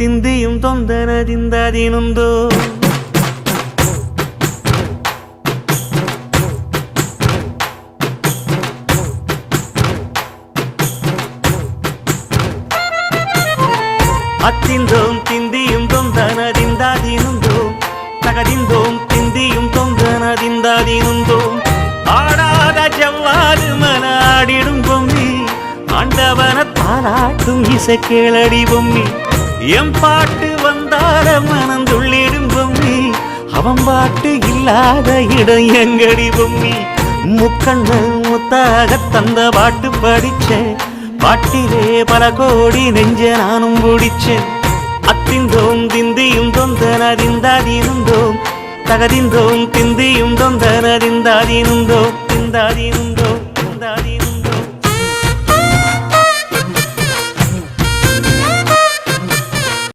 ತಿಂದಿಯುಂ ತೊಂದನದಿಂದದಿನುಂದೋ ಅತ್ತಿಂದೋಂ ತಿಂದಿಯುಂ ತೊಂದನದಿಂದದಿನುಂದೋ ತಗದಿಂದೋಂ ತಿಂದಿಯುಂ ತೊಂದನದಿಂದದಿನುಂದೋ ஆடாத ஜவ்வாது மனாடிடும் பொம்மி ஆண்டவன தாராட்டும் இசை கேளடி பொம்மி எம் பாட்டு வந்தார மனந்துள்ளிடும் பொம்மி அவன் பாட்டு இல்லாத இடம் எங்கடி பொம்மி முக்கண்ணு முத்தாக தந்த பாட்டு படிச்சேன் பாட்டிலே பல கோடி நெஞ்ச நானும் பிடிச்சேன் அத்திந்தோம் திந்தியும் தொந்தனதிந்தாதினுந்தோம் தகதிந்தோம் திந்தியும் தொந்தனதிந்தாதினுந்தோம் திந்தாதினுந்தோம்